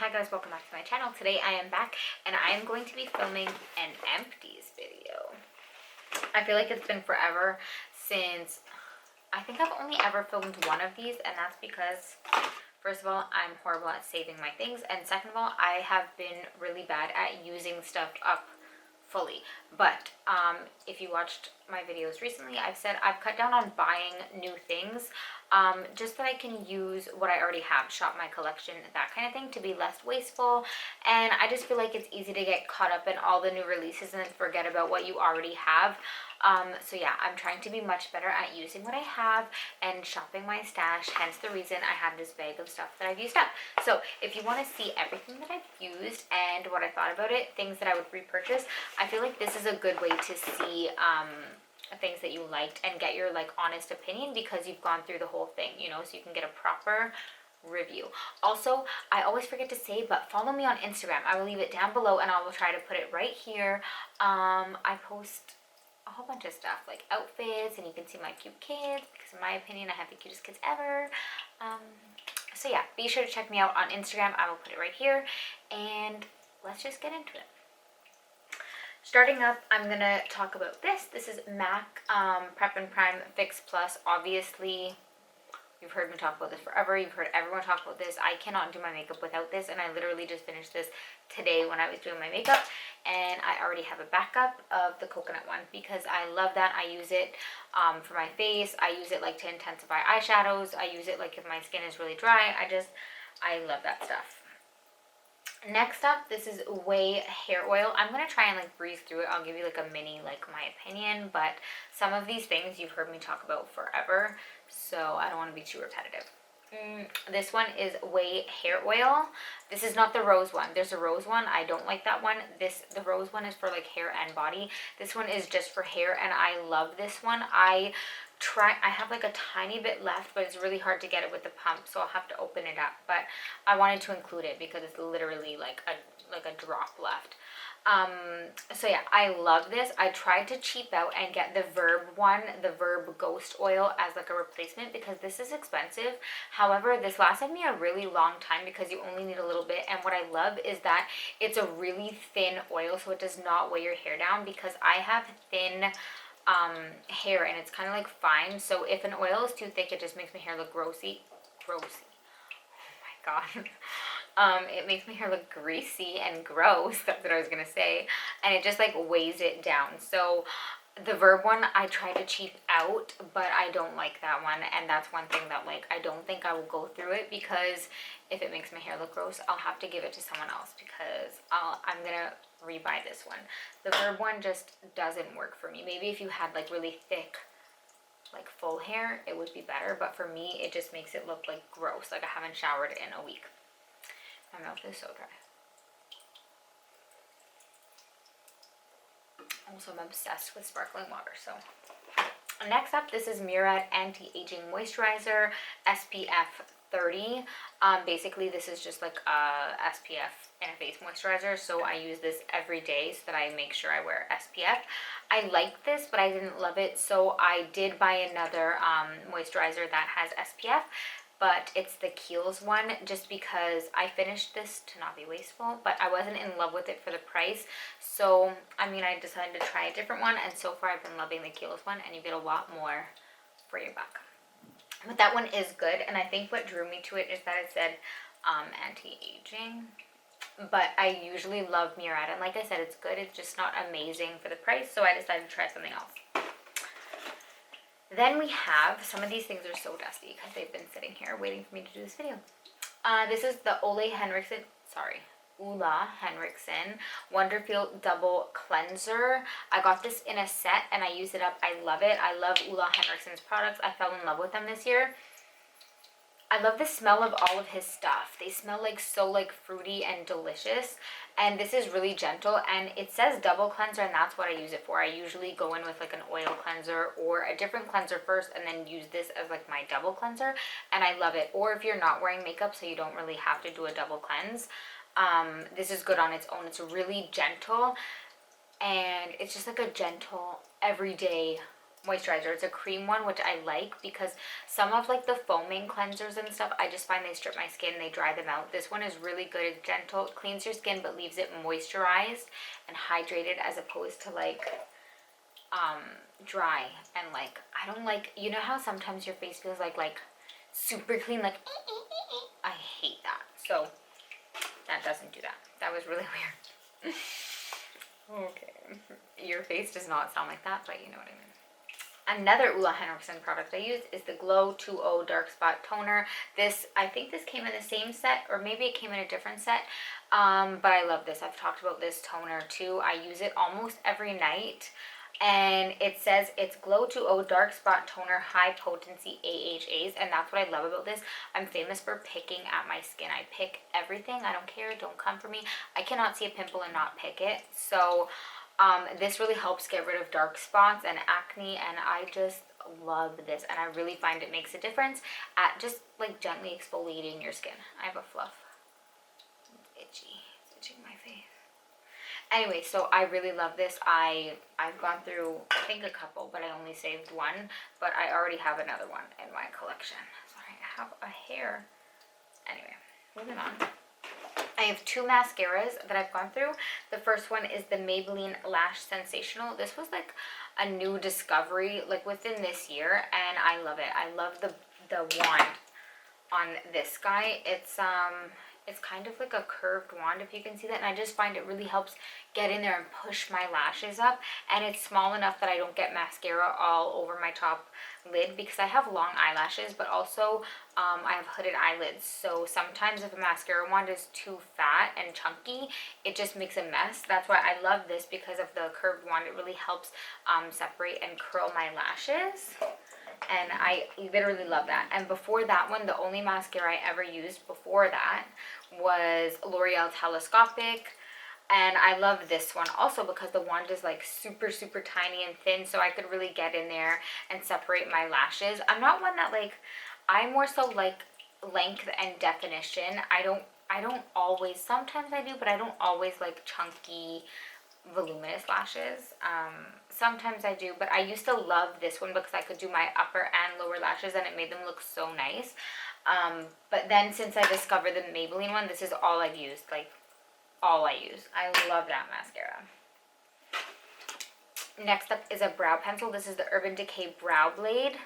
Hi guys, welcome back to my channel. Today I am back and I am going to be filming an empties video. I feel like it's been forever since, I think I've only ever filmed one of these, and that's because first of all, I'm horrible at saving my things, and second of all, I have been really bad at using stuff up fully. But if you watched my videos recently, I've said I've cut down on buying new things, just that I can use what I already have, shop my collection, that kind of thing, to be less wasteful. And I just feel like it's easy to get caught up in all the new releases and then forget about what you already have. So yeah, I'm trying to be much better at using what I have and shopping my stash, hence the reason I have this bag of stuff that I've used up. So if you want to see everything that I've used and what I thought about it, things that I would repurchase, I feel like this is a good way to see things that you liked and get your like honest opinion, because you've gone through the whole thing, you know, so you can get a proper review. Also, I always forget to say, but follow me on Instagram. I will leave it down below and I will try to put it right here. I post a whole bunch of stuff like outfits, and you can see my cute kids, because in my opinion I have the cutest kids ever. So yeah, be sure to check me out on Instagram. I will put it right here, and let's just get into it. Starting up, I'm gonna talk about this. This is MAC Prep and Prime Fix Plus. Obviously, you've heard me talk about this forever. You've heard everyone talk about this. I cannot do my makeup without this, and I literally just finished this today when I was doing my makeup, and I already have a backup of the coconut one because I love that. I use it for my face. I use it like to intensify eyeshadows. I use it like if my skin is really dry. I love that stuff. Next up, this is Way hair oil. I'm going to try and like breeze through it. I'll give you like a mini like my opinion, but some of these things you've heard me talk about forever, so I don't want to be too repetitive. This one is Way hair oil. This is not the rose one. There's a rose one. I don't like that one. The rose one is for like hair and body. This one is just for hair, and I love this one. I have like a tiny bit left, but it's really hard to get it with the pump, so I'll have to open it up. But I wanted to include it because it's literally like a drop left. So yeah, I love this. I tried to cheap out and get the Verb one, the Verb Ghost Oil, as like a replacement because this is expensive. However, this lasted me a really long time because you only need a little bit, and what I love is that it's a really thin oil, so it does not weigh your hair down, because I have thin hair and it's kind of like fine, so if an oil is too thick, it just makes my hair look grossy. Oh my god. It makes my hair look greasy and gross. That's what I was gonna say, and it just like weighs it down. So the Verb one I try to cheap out, but I don't like that one, and that's one thing that like I don't think I will go through it, because if it makes my hair look gross, I'll have to give it to someone else, because I'm gonna rebuy this one. The Verb one just doesn't work for me. Maybe if you had like really thick like full hair, it would be better, but for me it just makes it look like gross, like I haven't showered in a week. My mouth is so dry. Also, I'm obsessed with sparkling water. So next up, this is Murad Anti-Aging Moisturizer SPF 30. Basically this is just like a SPF in a face moisturizer, so I use this every day so that I make sure I wear SPF. I like this, but I didn't love it, so I did buy another moisturizer that has SPF, but it's the Kiehl's one, just because I finished this to not be wasteful, but I wasn't in love with it for the price. So I mean, I decided to try a different one, and so far I've been loving the Kiehl's one, and you get a lot more for your buck. But that one is good, and I think what drew me to it is that it said anti-aging. But I usually love Murad, and like I said, it's good. It's just not amazing for the price, so I decided to try something else. Then we have, some of these things are so dusty because they've been sitting here waiting for me to do this video. This is the Oola Henderson Wonderfeel Double Cleanser. I got this in a set and I use it up. I love it. I love Oola Henderson's products. I fell in love with them this year. I love the smell of all of his stuff. They smell like so like fruity and delicious, and this is really gentle, and it says double cleanser, and that's what I use it for. I usually go in with like an oil cleanser or a different cleanser first and then use this as like my double cleanser, and I love it. Or if you're not wearing makeup, so you don't really have to do a double cleanse, this is good on its own. It's really gentle, and it's just like a gentle everyday moisturizer. It's a cream one, which I like because some of like the foaming cleansers and stuff, I just find they strip my skin, they dry them out. This one is really good. It's gentle, it cleans your skin but leaves it moisturized and hydrated, as opposed to like dry and like, I don't like, you know how sometimes your face feels like super clean, like I hate that. So that doesn't do that. That was really weird. Okay, your face does not sound like that, but you know what I mean. Another Oola Henderson product I use is the Glow 2.0 Dark Spot Toner. This, I think this came in the same set, or maybe it came in a different set, but I love this. I've talked about this toner too. I use it almost every night, and it says it's Glow 2.0 Dark Spot Toner, High Potency AHAs, and that's what I love about this. I'm famous for picking at my skin. I pick everything. I don't care. Don't come for me. I cannot see a pimple and not pick it. So this really helps get rid of dark spots and acne, and I just love this, and I really find it makes a difference at just like gently exfoliating your skin. I have a fluff. It's itchy. It's itching my face. Anyway, so I really love this. I've gone through, I think, a couple, but I only saved one, but I already have another one in my collection. Sorry, I have a hair. Anyway, moving on. I have two mascaras that I've gone through. The first one is the Maybelline Lash Sensational. This was like a new discovery like within this year, and I love it. I love the wand on this guy. It's kind of like a curved wand, if you can see that, and I just find it really helps get in there and push my lashes up, and it's small enough that I don't get mascara all over my top lid, because I have long eyelashes, but also I have hooded eyelids, so sometimes if a mascara wand is too fat and chunky, it just makes a mess. That's why I love this, because of the curved wand. It really helps separate and curl my lashes, and I literally love that. And before that one, the only mascara I ever used before that was L'Oreal Telescopic, and I love this one also because the wand is like super tiny and thin, so I could really get in there and separate my lashes. I'm not one that like, I more so like length and definition. I don't always, sometimes I do, but I don't always like chunky voluminous lashes. Sometimes I do, but I used to love this one because I could do my upper and lower lashes and it made them look so nice. But then since I discovered the Maybelline one, this is all I've used, like all I use. I love that mascara. Next up is a brow pencil. This is the Urban Decay Brow Blade,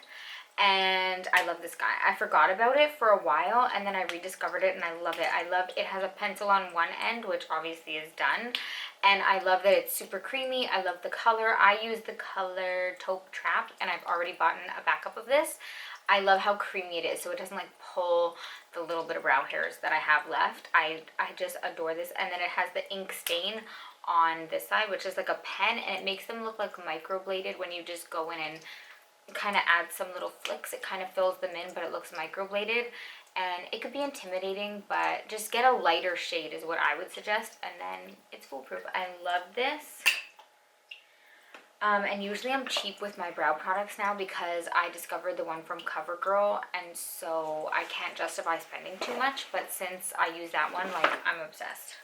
and I love this guy. I forgot about it for a while, and then I rediscovered it, and I love it. I love it has a pencil on one end, which obviously is done, and I love that it's super creamy. I love the color. I use the color Taupe Trap, and I've already bought a backup of this. I love how creamy it is, so it doesn't like pull the little bit of brow hairs that I have left. I just adore this. And then it has the ink stain on this side, which is like a pen, and it makes them look like microbladed when you just go in and kind of add some little flicks. It kind of fills them in, but it looks microbladed, and it could be intimidating, but just get a lighter shade is what I would suggest, and then it's foolproof. I love this. And usually I'm cheap with my brow products now because I discovered the one from CoverGirl, and so I can't justify spending too much, but since I use that one, like, I'm obsessed.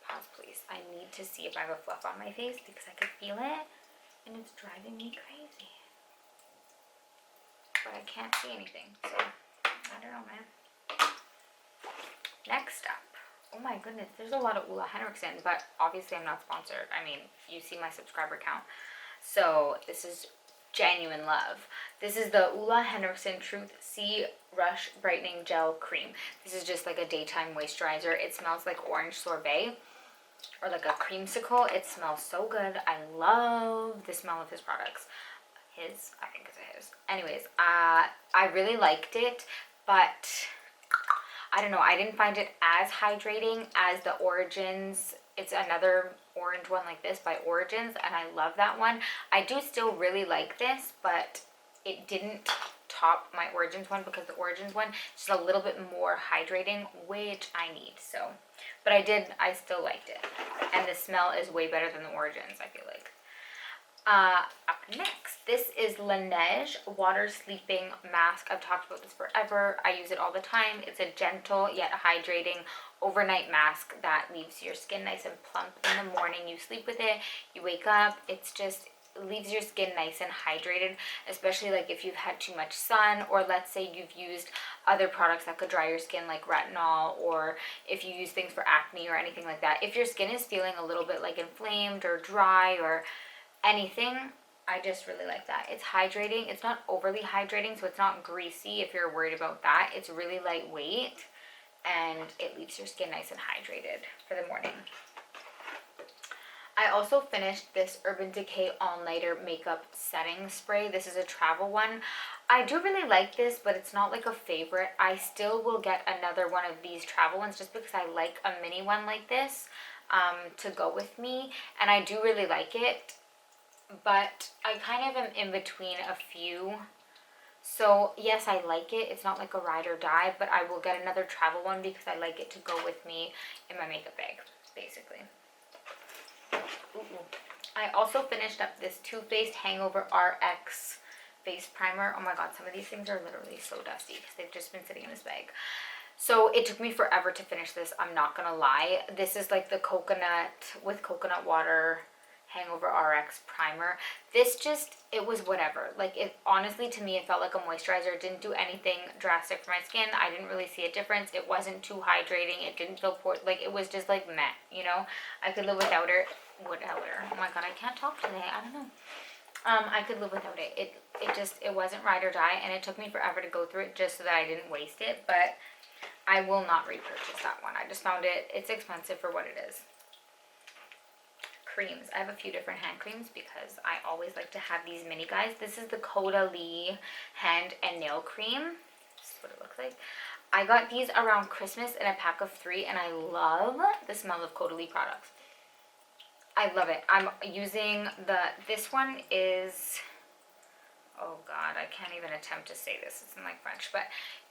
Pause please. I need to see if I have a fluff on my face because I could feel it and it's driving me crazy. But I can't see anything, so I don't know, man. Next up. Oh my goodness, there's a lot of Oola Henderson, but obviously I'm not sponsored. I mean, you see my subscriber count. So this is genuine love. This is the Oola Henderson Truth Sea Rush Brightening Gel Cream. This is just like a daytime moisturizer. It smells like orange sorbet or like a creamsicle. It smells so good. I love the smell of his products. I think it's his. Anyways, I really liked it, but I don't know, I didn't find it as hydrating as the Origins. It's another orange one like this by Origins, and I love that one. I do still really like this, but it didn't top my Origins one because the Origins one is just a little bit more hydrating, which I need. So, but I still liked it. And the smell is way better than the Origins, I feel like. Up next, this is Laneige Water Sleeping Mask. I've talked about this forever. I use it all the time. It's a gentle yet hydrating overnight mask that leaves your skin nice and plump in the morning. You sleep with it, you wake up, it's just leaves your skin nice and hydrated, especially like if you've had too much sun, or let's say you've used other products that could dry your skin like retinol, or if you use things for acne or anything like that. If your skin is feeling a little bit like inflamed or dry or anything, I just really like that. It's hydrating. It's not overly hydrating, so it's not greasy if you're worried about that. It's really lightweight and it leaves your skin nice and hydrated for the morning. I also finished this Urban Decay All Nighter Makeup Setting Spray. This is a travel one. I do really like this, but it's not like a favorite. I still will get another one of these travel ones just because I like a mini one like this to go with me. And I do really like it, but I kind of am in between a few. So yes, I like it. It's not like a ride or die, but I will get another travel one because I like it to go with me in my makeup bag, basically. Ooh. I also finished up this Too Faced Hangover RX face primer. Oh my god, some of these things are literally so dusty because they've just been sitting in this bag. So it took me forever to finish this, I'm not gonna lie. This is like the coconut with coconut water Hangover RX primer. This just, it was whatever. Like, it honestly, to me, it felt like a moisturizer. It didn't do anything drastic for my skin. I didn't really see a difference. It wasn't too hydrating. It didn't feel like, it was just like meh, you know? I could live without her. Oh my god, I can't talk today. I don't know. I could live without it. It wasn't ride or die, and it took me forever to go through it just so that I didn't waste it, but I will not repurchase that one. I just found it's expensive for what it is. Creams. I have a few different hand creams because I always like to have these mini guys. This is the Coty hand and nail cream. This is what it looks like. I got these around Christmas in a pack of 3, and I love the smell of Coty products. I love it. I'm using this one is, oh god, I can't even attempt to say this. It's in like French, but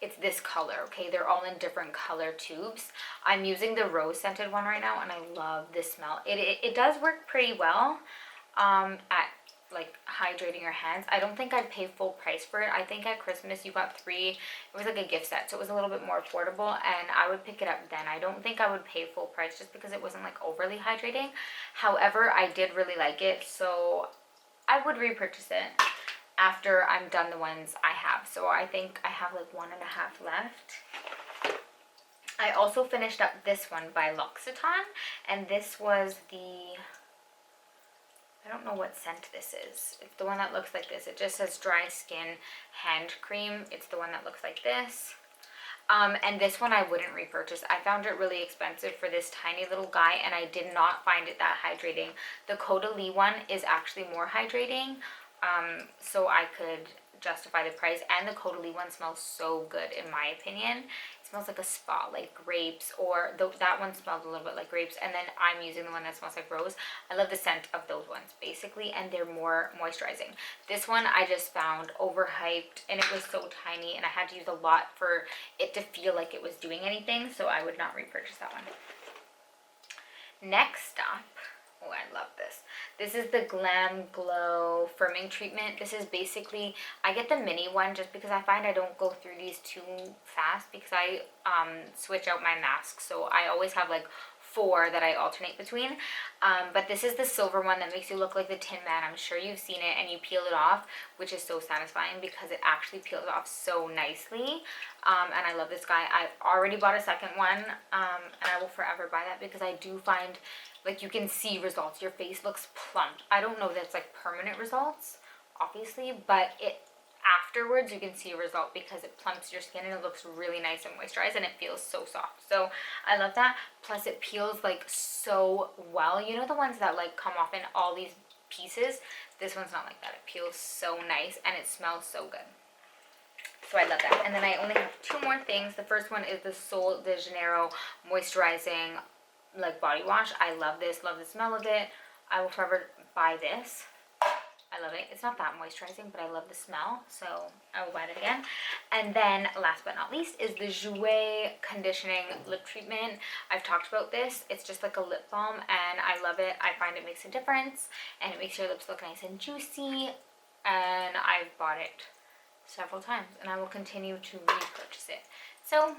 it's this color, okay? They're all in different color tubes. I'm using the rose scented one right now, and I love this smell. It does work pretty well at like hydrating your hands. I don't think I'd pay full price for it. I think at Christmas you got 3. It was like a gift set, so it was a little bit more affordable, and I would pick it up then. I don't think I would pay full price just because it wasn't like overly hydrating. However, I did really like it, so I would repurchase it after I'm done the ones I have. So I think I have like 1.5 left. I also finished up this one by Loccitane, and this was the, I don't know what scent this is. It's the one that looks like this. It just says dry skin hand cream. It's the one that looks like this. And this one I wouldn't repurchase. I found it really expensive for this tiny little guy, and I did not find it that hydrating. The Coty one is actually more hydrating, so I could justify the price, and the Coty one smells so good in my opinion. It smells like a spa, like grapes, or that one smells a little bit like grapes, and then I'm using the one that smells like rose. I love the scent of those ones basically, and they're more moisturizing. This one I just found overhyped, and it was so tiny, and I had to use a lot for it to feel like it was doing anything, so I would not repurchase that one. Next up, oh, I love this. This is the Glam Glow Firming Treatment. This is basically, I get the mini one just because I find I don't go through these too fast because I switch out my masks. So I always have like 4 that I alternate between. But this is the silver one that makes you look like the Tin Man. I'm sure you've seen it, and you peel it off, which is so satisfying because it actually peels off so nicely. And I love this guy. I've already bought a second one, and I will forever buy that because I do find like you can see results. Your face looks plumped. I don't know that's like permanent results, obviously, but afterwards you can see a result because it plumps your skin and it looks really nice and moisturized, and it feels so soft. So I love that. Plus it peels like so well. You know the ones that like come off in all these pieces? This one's not like that. It peels so nice and it smells so good. So I love that. And then I only have 2 more things. The first one is the Sol de Janeiro moisturizing like body wash. I love this, love the smell of it. I will forever buy this. I love it. It's not that moisturizing, but I love the smell, so I will buy it again. And then last but not least is the Jouer Conditioning Lip Treatment. I've talked about this. It's just like a lip balm, and I love it. I find it makes a difference, and it makes your lips look nice and juicy, and I've bought it several times, and I will continue to repurchase it. So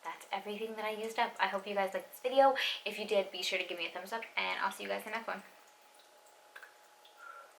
that's everything that I used up. I hope you guys liked this video. If you did, be sure to give me a thumbs up, and I'll see you guys in the next one.